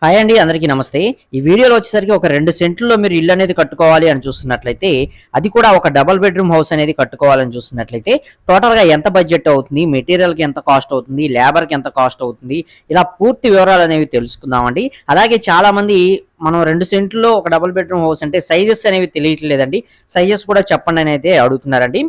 Hi అండి, అందరికీ నమస్తే. ఈ వీడియోలో వచ్చేసరికి ఒక 2 సెంట్లలో మీరు ఇల్లు అనేది కట్టుకోవాలి అని చూస్తున్నట్లయితే, అది కూడా ఒక డబుల్ బెడ్రూమ్ హౌస్ అనేది కట్టుకోవాలని చూస్తున్నట్లయితే, టోటల్‌గా ఎంత బడ్జెట్ అవుతుంది, మెటీరియల్‌కి ఎంత కాస్ట్ అవుతుంది, లేబర్‌కి ఎంత కాస్ట్ అవుతుంది, ఇలా పూర్తి వివరాలు అనేవి తెలుసుకుందామండి. అలాగే చాలామంది మనం 2 సెంట్లలో ఒక డబుల్ బెడ్రూమ్ హౌస్ అంటే సైజెస్ అనేవి తెలియట్లేదండి. సైజెస్ కూడా చెప్పండి అని అయితే అడుగుతున్నారండి.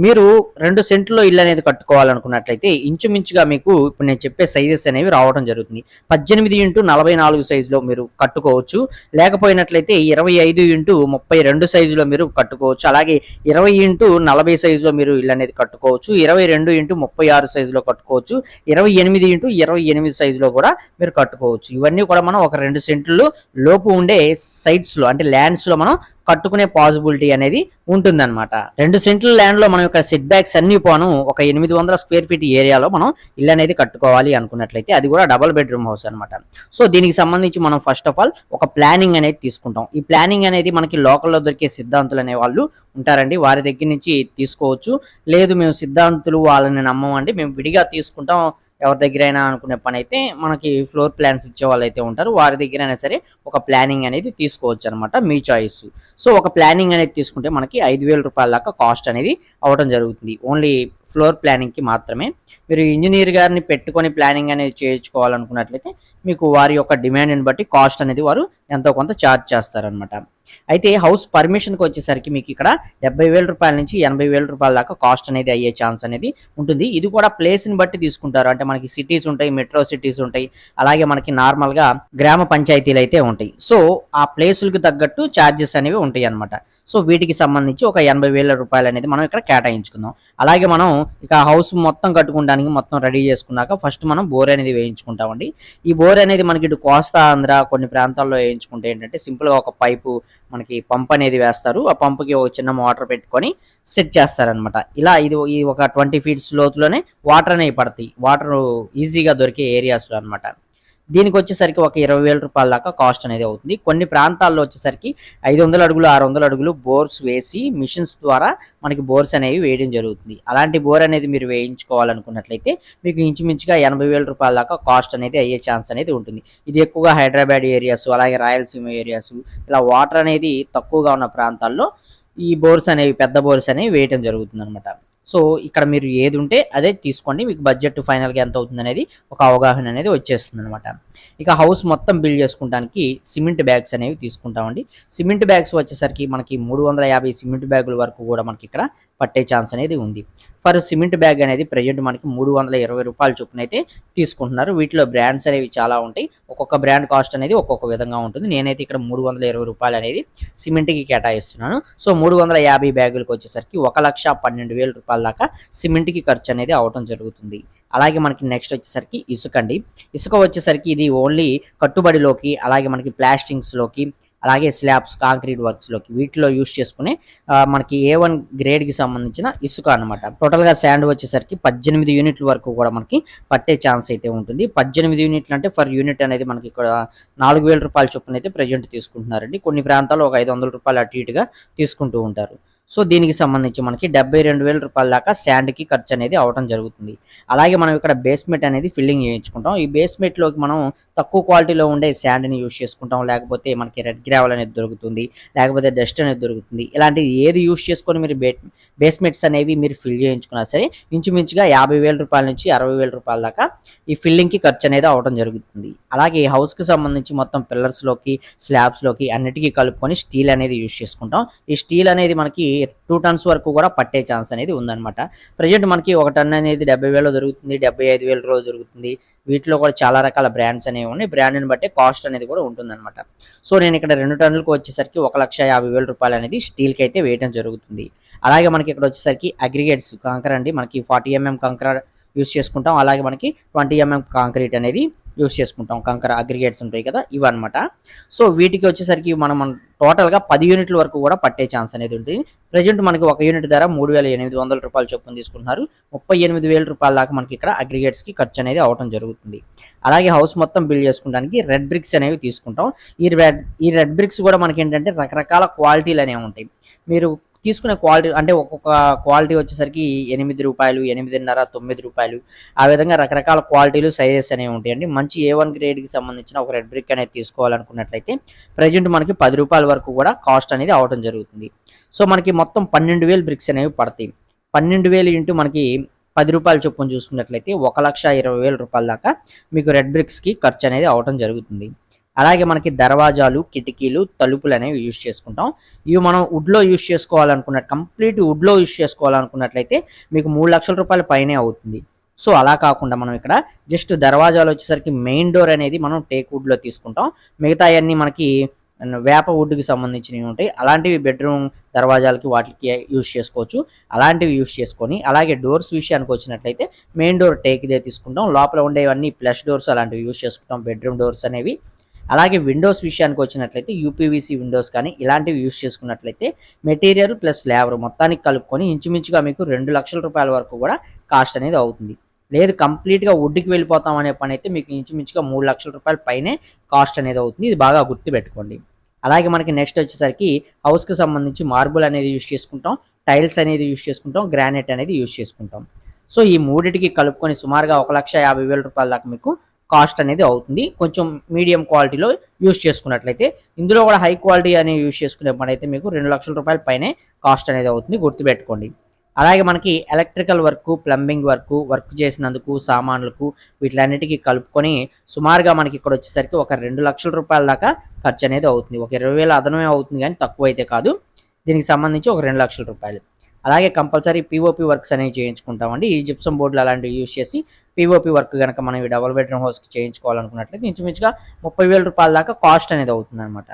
మీరు 2 సెంట్లలో ఇల్లు అనేది కట్టుకోవాలనుకున్నట్లయితే ఇంచుమించుగా మీకు ఇప్పుడు నేను చెప్పే సైజెస్ అనేవి రావడం జరుగుతుంది. 18x44 సైజులో మీరు కట్టుకోవచ్చు. లేకపోయినట్లయితే 25x32 సైజులో మీరు కట్టుకోవచ్చు. అలాగే 20x40 సైజులో మీరు ఇల్లు అనేది కట్టుకోవచ్చు. 22x36 సైజులో కట్టుకోవచ్చు. 28x28 సైజులో కూడా మీరు కట్టుకోవచ్చు. ఇవన్నీ కూడా మనం ఒక 2 సెంట్లు లోపు ఉండే సైట్స్‌లో అంటే ల్యాండ్స్‌లో మనం కట్టుకునే పాసిబిలిటీ అనేది ఉంటుందన్నమాట. 2 సెంట్ల ల్యాండ్‌లో మనం యొక్క సెట్ బ్యాక్స్ అన్నీ పోను ఒక 800 స్క్వేర్ ఫీట్ ఏరియాలో మనం ఇల్లు అనేది కట్టుకోవాలి అనుకున్నట్లయితే అది కూడా డబుల్ బెడ్రూమ్ హౌస్ అన్నమాట. సో దీనికి సంబంధించి మనం ఫస్ట్ ఆఫ్ ఆల్ ఒక ప్లానింగ్ అనేది తీసుకుంటాం. ఈ ప్లానింగ్ అనేది మనకి లోకల్‌లో దొరికే సిద్ధాంతులు అనే వాళ్ళు ఉంటారండి. వారి దగ్గర నుంచి తీసుకోవచ్చు. లేదు మేము సిద్ధాంతులు వాళ్ళని నమ్మమండి, మేము విడిగా తీసుకుంటాం ఎవరి దగ్గరైనా అనుకునే పని అయితే మనకి ఫ్లోర్ ప్లాన్స్ ఇచ్చే వాళ్ళు అయితే ఉంటారు. వారి దగ్గరైనా సరే ఒక ప్లానింగ్ అనేది తీసుకోవచ్చు అనమాట, మీ చాయిస్. సో ఒక ప్లానింగ్ అనేది తీసుకుంటే మనకి 5,000 రూపాయల దాకా కాస్ట్ అనేది అవ్వడం జరుగుతుంది. ఓన్లీ ఫ్లోర్ ప్లానింగ్కి మాత్రమే. మీరు ఇంజనీర్ గారిని పెట్టుకొని ప్లానింగ్ అనేది చేయించుకోవాలనుకున్నట్లయితే మీకు వారి యొక్క డిమాండ్ని బట్టి కాస్ట్ అనేది వారు ఎంతో కొంత ఛార్జ్ చేస్తారనమాట. అయితే హౌస్ పర్మిషన్కి వచ్చేసరికి మీకు ఇక్కడ 70,000 రూపాయల నుంచి 80,000 రూపాయల దాకా కాస్ట్ అనేది అయ్యే ఛాన్స్ అనేది ఉంటుంది. ఇది కూడా ప్లేస్ని బట్టి తీసుకుంటారు. అంటే మనకి సిటీస్ ఉంటాయి, మెట్రో సిటీస్ ఉంటాయి, అలాగే మనకి నార్మల్గా గ్రామ పంచాయతీలు అయితే ఉంటాయి. సో ఆ ప్లేసులకు తగ్గట్టు ఛార్జెస్ అనేవి ఉంటాయి అనమాట. సో వీటికి సంబంధించి ఒక 80,000 రూపాయలు అనేది మనం ఇక్కడ కేటాయించుకుందాం. అలాగే మనం ఇక హౌస్ మొత్తం కట్టుకోవడానికి మొత్తం రెడీ చేసుకున్నాక ఫస్ట్ మనం బోర్ అనేది వేయించుకుంటామండి. ఈ బోర్ అనేది మనకి ఇటు కోస్తా ఆంధ్ర కొన్ని ప్రాంతాల్లో వేయించుకుంటే ఏంటంటే సింపుల్గా ఒక పైపు మనకి పంప్ అనేది వేస్తారు. ఆ పంపుకి ఒక చిన్న మోటార్ పెట్టుకొని సెట్ చేస్తారనమాట. ఇలా ఈ ఒక 20 ఫీట్స్ లోతులోనే వాటర్ అనేవి పడతాయి. వాటర్ ఈజీగా దొరికే ఏరియాస్లో అనమాట. దీనికి వచ్చేసరికి ఒక 20,000 రూపాయల దాకా కాస్ట్ అనేది అవుతుంది. కొన్ని ప్రాంతాల్లో వచ్చేసరికి 500 అడుగులు 600 అడుగులు బోర్స్ వేసి మిషన్స్ ద్వారా మనకి బోర్స్ అనేవి వేయడం జరుగుతుంది. అలాంటి బోర్ అనేది మీరు వేయించుకోవాలనుకున్నట్లయితే మీకు ఇంచుమించుగా 80,000 రూపాయల దాకా కాస్ట్ అనేది అయ్యే ఛాన్స్ అనేది ఉంటుంది. ఇది ఎక్కువగా హైదరాబాద్ ఏరియాస్, అలాగే రాయలసీమ ఏరియాస్, ఇలా వాటర్ అనేది తక్కువగా ఉన్న ప్రాంతాల్లో ఈ బోర్స్ అనేవి, పెద్ద బోర్స్ అనేవి వేయడం జరుగుతుంది అనమాట. సో ఇక్కడ మీరు ఏది ఉంటే అదే తీసుకోండి. మీకు బడ్జెట్ ఫైనల్గా ఎంత అవుతుంది అనేది ఒక అవగాహన అనేది వచ్చేస్తుంది అనమాట. ఇక హౌస్ మొత్తం బిల్డ్ చేసుకోవడానికి సిమెంట్ బ్యాగ్స్ అనేవి తీసుకుంటామండి. సిమెంట్ బ్యాగ్స్ వచ్చేసరికి మనకి 350 సిమెంట్ బ్యాగుల వరకు కూడా మనకి ఇక్కడ పట్టే ఛాన్స్ అనేది ఉంది. ఫర్ సిమెంట్ బ్యాగ్ అనేది ప్రజెంట్ మనకి 320 రూపాయల చొప్పున అయితే తీసుకుంటున్నారు. వీటిలో బ్రాండ్స్ అనేవి చాలా ఉంటాయి. ఒక్కొక్క బ్రాండ్ కాస్ట్ అనేది ఒక్కొక్క విధంగా ఉంటుంది. నేనైతే ఇక్కడ 320 రూపాయలు అనేది సిమెంట్కి కేటాయిస్తున్నాను. సో 350 బ్యాగులకు వచ్చేసరికి 1,12,000 రూపాయల దాకా సిమెంట్కి ఖర్చు అనేది అవటం జరుగుతుంది. అలాగే మనకి నెక్స్ట్ వచ్చేసరికి ఇసుక అండి. ఇసుక వచ్చేసరికి ఇది ఓన్లీ కట్టుబడిలోకి, అలాగే మనకి ప్లాస్టింగ్స్లోకి, అలాగే స్లాబ్స్, కాంక్రీట్ వర్క్స్లోకి వీటిలో యూస్ చేసుకునే మనకి A1 గ్రేడ్కి సంబంధించిన ఇసుక అనమాట. టోటల్గా శాండ్ వచ్చేసరికి 18 యూనిట్ల వరకు కూడా మనకి పట్టే ఛాన్స్ అయితే ఉంటుంది. 18 యూనిట్లు అంటే ఫర్ యూనిట్ అనేది మనకి ఇక్కడ 4,000 రూపాయల చొప్పున అయితే ప్రజెంట్ తీసుకుంటున్నారండి. కొన్ని ప్రాంతాల్లో ఒక 500 రూపాయలు అటు ఇటుగా తీసుకుంటూ ఉంటారు. సో దీనికి సంబంధించి మనకి 72,000 రూపాయల దాకా శాండ్కి ఖర్చు అనేది అవడం జరుగుతుంది. అలాగే మనం ఇక్కడ బేస్మెంట్ అనేది ఫిల్లింగ్ చేయించుకుంటాం. ఈ బేస్మెంట్లోకి మనం తక్కువ క్వాలిటీలో ఉండే శాండ్ని యూజ్ చేసుకుంటాం. లేకపోతే మనకి రెడ్ గ్రావెల్ అనేది దొరుకుతుంది, లేకపోతే డస్ట్ అనేది దొరుకుతుంది. ఇలాంటి ఏది యూజ్ చేసుకొని మీరు బేస్మెంట్స్ అనేవి మీరు ఫిల్ చేయించుకున్నా సరే ఇంచుమించుగా 50,000 రూపాయల నుంచి 60,000 రూపాయల దాకా ఈ ఫిల్లింగ్కి ఖర్చు అనేది అవడం జరుగుతుంది. అలాగే ఈ హౌస్కి సంబంధించి మొత్తం పిల్లర్స్లోకి, స్లాబ్స్లోకి అన్నిటికీ కలుపుకొని స్టీల్ అనేది యూజ్ చేసుకుంటాం. ఈ స్టీల్ అనేది మనకి 2 టన్స్ వరకు కూడా పట్టే ఛాన్స్ అనేది ఉందన్నమాట. ప్రజెంట్ మనకి ఒక టన్ అనేది 70,000 దొరుకుతుంది, 75,000 దొరుకుతుంది. వీటిలో కూడా చాలా రకాల బ్రాండ్స్ అనేవి ఉన్నాయి. బ్రాండ్ని బట్టి కాస్ట్ అనేది కూడా ఉంటుందన్నమాట. సో నేను ఇక్కడ 2 టన్నులకు వచ్చేసరికి 1,50,000 రూపాయలు అనేది స్టీల్కి అయితే వేయడం జరుగుతుంది. అలాగే మనకి ఇక్కడ వచ్చేసరికి అగ్రిగేట్స్ కంకర అండి. మనకి 40 mm కంకర యూస్ చేసుకుంటాం. అలాగే మనకి 20 mm కాంక్రీట్ అనేది యూస్ చేసుకుంటాం. కంకర అగ్రిగేట్స్ ఉంటాయి కదా, ఇవన్నమాట. సో వీటికి వచ్చేసరికి మనం టోటల్గా 10 యూనిట్ల వరకు కూడా పట్టే ఛాన్స్ అనేది ఉంటుంది. ప్రజెంట్ మనకి ఒక యూనిట్ ధర 3,800 రూపాయల చొప్పున తీసుకుంటున్నారు. 38,000 రూపాయల దాకా మనకి ఇక్కడ అగ్రిగేట్స్కి ఖర్చు అనేది అవటం జరుగుతుంది. అలాగే హౌస్ మొత్తం బిల్డ్ చేసుకోవడానికి రెడ్ బ్రిక్స్ అనేవి తీసుకుంటాం. ఈ రెడ్ బ్రిక్స్ కూడా మనకి ఏంటంటే రకరకాల క్వాలిటీలు అనేవి ఉంటాయి. మీరు తీసుకునే క్వాలిటీ అంటే ఒక్కొక్క క్వాలిటీ వచ్చేసరికి రూ. 8, 8.5, రూ. 9 ఆ విధంగా రకరకాల క్వాలిటీలు, సైజెస్ అనేవి ఉంటాయండి. మంచి A1 గ్రేడ్‌కి సంబంధించిన ఒక రెడ్ బ్రిక్ అనేది తీసుకోవాలనుకున్నట్లయితే ప్రెజెంట్ మనకి రూ. 10 వరకు కూడా కాస్ట్ అనేది అవ్వడం జరుగుతుంది. సో, మనకి మొత్తం 12,000 బ్రిక్స్ అనేవి పడతాయి. 12,000 ఇంటూ మనకి రూ. 10 చొప్పున చూసుకున్నట్లయితే రూ. 1,20,000 దాకా మీకు రెడ్ బ్రిక్స్‌కి ఖర్చు అనేది అవ్వడం జరుగుతుంది. అలాగే మనకి దర్వాజాలు, కిటికీలు, తలుపులు అనేవి యూజ్ చేసుకుంటాం. ఇవి మనం వుడ్‌లో యూజ్ కంప్లీట్ వుడ్‌లో యూజ్ చేసుకోవాలనుకున్నట్లయితే మీకు రూ. 3,00,000 పైనే అవుతుంది. సో, అలా కాకుండా మనం ఇక్కడ జస్ట్ దర్వాజాలు వచ్చేసరికి మెయిన్ డోర్ అనేది మనం టేక్ వుడ్‌లో తీసుకుంటాం. మిగతాయన్నీ మనకి వేప వుడ్‌కి సంబంధించినవి ఉంటాయి. అలాంటివి బెడ్‌రూమ్ దర్వాజాలకి వాటికి యూజ్ చేసుకోవచ్చు. అలాంటివి యూజ్ చేసుకొని అలాగే డోర్స్ విషయానికి వచ్చినట్లయితే మెయిన్ డోర్ టేక్‌దే తీసుకుంటాం. లోపల ఉండేవన్నీ ప్లష్ డోర్స్ అలాంటివి యూజ్ చేసుకుంటాం బెడ్‌రూమ్ డోర్స్ అనేవి. అలాగే విండోస్ విషయానికి వచ్చినట్లయితే యూపీవీసీ విండోస్ కానీ ఇలాంటివి యూజ్ చేసుకున్నట్లయితే మెటీరియల్ ప్లస్ లేబర్ మొత్తానికి కలుపుకొని ఇంచుమించుగా మీకు రూ. 2,00,000 వరకు కూడా కాస్ట్ అనేది అవుతుంది. లేదు కంప్లీట్‌గా వుడ్‌కి వెళ్ళిపోతాం అనే పని అయితే మీకు ఇంచుమించుగా రూ. 3,00,000 పైనే కాస్ట్ అనేది అవుతుంది. ఇది బాగా గుర్తుపెట్టుకోండి. అలాగే మనకి నెక్స్ట్ వచ్చేసరికి హౌస్‌కి సంబంధించి మార్బుల్ అనేది యూజ్ చేసుకుంటాం. టైల్స్ అనేది యూజ్ చేసుకుంటాం. గ్రానైట్ అనేది యూజ్ చేసుకుంటాం. సో, ఈ మూడిటికి కలుపుకొని సుమారుగా రూ. 1,50,000 దాకా మీకు కాస్ట్ అనేది అవుతుంది. కొంచెం మీడియం క్వాలిటీలో యూజ్ చేసుకున్నట్లయితే. ఇందులో కూడా హై క్వాలిటీ అనేవి యూజ్ చేసుకునే పనైతే మీకు రూ. 2,00,000 పైనే కాస్ట్ అనేది అవుతుంది. గుర్తుపెట్టుకోండి. అలాగే మనకి ఎలక్ట్రికల్ వర్క్, ప్లంబింగ్ వర్క్ చేసినందుకు సామాన్లకు వీటిలన్నిటికి కలుపుకొని సుమారుగా మనకి ఇక్కడ వచ్చేసరికి ఒక రూ. 2,00,000 దాకా ఖర్చు అనేది అవుతుంది. ఒక 20,000 అదనమే అవుతుంది కానీ తక్కువ అయితే కాదు. దీనికి సంబంధించి ఒక రూ. 2,00,000. అలాగే కంపల్సరీ పీఓపీ వర్క్స్ అనేవి చేయించుకుంటామండి. ఈ జిప్సమ్ బోర్డులు అలాంటివి యూజ్ చేసి పీఓపీ వర్క్ గనక మనం ఈ డబుల్ బెడ్‌రూమ్ హౌస్‌కి చేయించుకోవాలనుకున్నట్లయితే ఇంచుమించుగా రూ. 30,000 దాకా కాస్ట్ అనేది అవుతుందన్నమాట.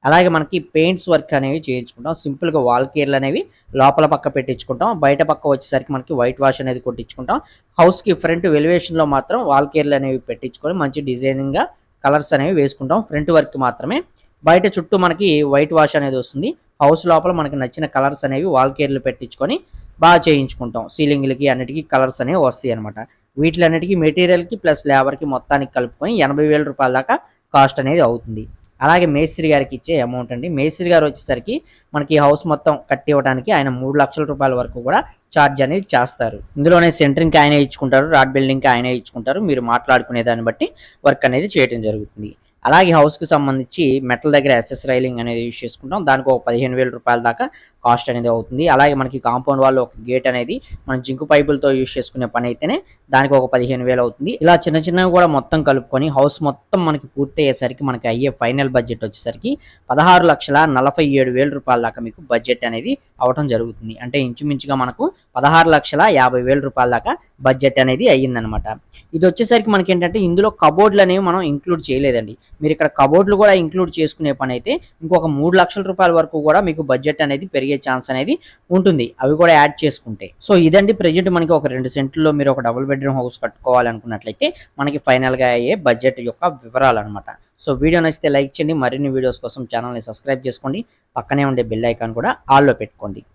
అలాగే మనకి పెయింట్స్ వర్క్ అనేవి చేయించుకుంటాం. సింపుల్‌గా వాల్ కేర్లు అనేవి లోపల పక్క పెట్టించుకుంటాం. బయట పక్క వచ్చేసరికి మనకి వైట్ వాష్ అనేది కొట్టించుకుంటాం. హౌస్‌కి ఫ్రంట్ ఎలివేషన్‌లో మాత్రం వాల్ కేర్లు అనేవి పెట్టించుకొని మంచి డిజైనింగ్‌గా కలర్స్ అనేవి వేసుకుంటాం. ఫ్రంట్ వర్క్ మాత్రమే. బయట చుట్టూ మనకి వైట్ వాష్ అనేది వస్తుంది. హౌస్ లోపల మనకి నచ్చిన కలర్స్ అనేవి వాల్ కేర్లు పెట్టించుకొని బాగా చేయించుకుంటాం. సీలింగ్‌లకి అన్నిటికి కలర్స్ అనేవి వస్తాయన్నమాట. వీటిలన్నిటికి మెటీరియల్‌కి ప్లస్ లేబర్‌కి మొత్తానికి కలుపుకొని రూ. 80,000 దాకా కాస్ట్ అనేది అవుతుంది. అలాగే మేస్త్రి గారికి ఇచ్చే అమౌంట్ అండి. మేస్త్రి గారు వచ్చేసరికి మనకి హౌస్ మొత్తం కట్టివ్వడానికి ఆయన రూ. 3,00,000 వరకు కూడా ఛార్జ్ అనేది చేస్తారు. ఇందులోనే సెంటరింగ్‌కి ఆయనే ఇచ్చుకుంటారు. రాడ్ బిల్డింగ్‌కి ఆయనే ఇచ్చుకుంటారు. మీరు మాట్లాడుకునే దాన్ని బట్టి వర్క్ అనేది చేయడం జరుగుతుంది. అలాగే హౌస్‌కి సంబంధించి మెటల్ దగ్గర ఎస్ఎస్ రైలింగ్ అనేది యూజ్ చేసుకుంటాం. దానికి ఒక రూ. 15,000 దాకా కాస్ట్ అనేది అవుతుంది. అలాగే మనకి కాంపౌండ్ వాల్ ఒక గేట్ అనేది మనం జింకు పైపులతో యూజ్ చేసుకునే పని అయితేనే దానికి ఒక 15,000 అవుతుంది. ఇలా చిన్న చిన్నవి కూడా మొత్తం కలుపుకొని హౌస్ మొత్తం మనకి పూర్తయ్యేసరికి మనకి అయ్యే ఫైనల్ బడ్జెట్ వచ్చేసరికి రూ. 16,47,000 దాకా మీకు బడ్జెట్ అనేది అవ్వటం జరుగుతుంది. అంటే ఇంచుమించుగా మనకు రూ. 16,50,000 దాకా బడ్జెట్ అనేది అయ్యిందనమాట. ఇది వచ్చేసరికి మనకి ఏంటంటే ఇందులో కబోర్డ్లు అనేవి మనం ఇంక్లూడ్ చేయలేదండి. మీరు ఇక్కడ కబోర్డ్లు కూడా ఇంక్లూడ్ చేసుకునే పని అయితే ఇంకొక రూ. 3,00,000 వరకు కూడా మీకు బడ్జెట్ అనేది పెరిగే ఛాన్స్ అనేది ఉంటుంది. అవి కూడా యాడ్ చేసుకుంటే. సో, ఇదండి ప్రెజెంట్ మనకి ఒక 2 సెంట్లలో మీరు ఒక డబుల్ బెడ్‌రూమ్ హౌస్ కట్టుకోవాలనుకున్నట్లయితే మనకి ఫైనల్‌గా అయ్యే బడ్జెట్ యొక్క వివరాలన్నమాట. సో, వీడియో నచ్చితే లైక్ చేయండి. మరిన్ని వీడియోస్ కోసం ఛానల్‌ని సబ్స్క్రైబ్ చేసుకోండి. పక్కనే ఉండే బెల్ ఐకాన్ కూడా ఆల్‌లో పెట్టుకోండి.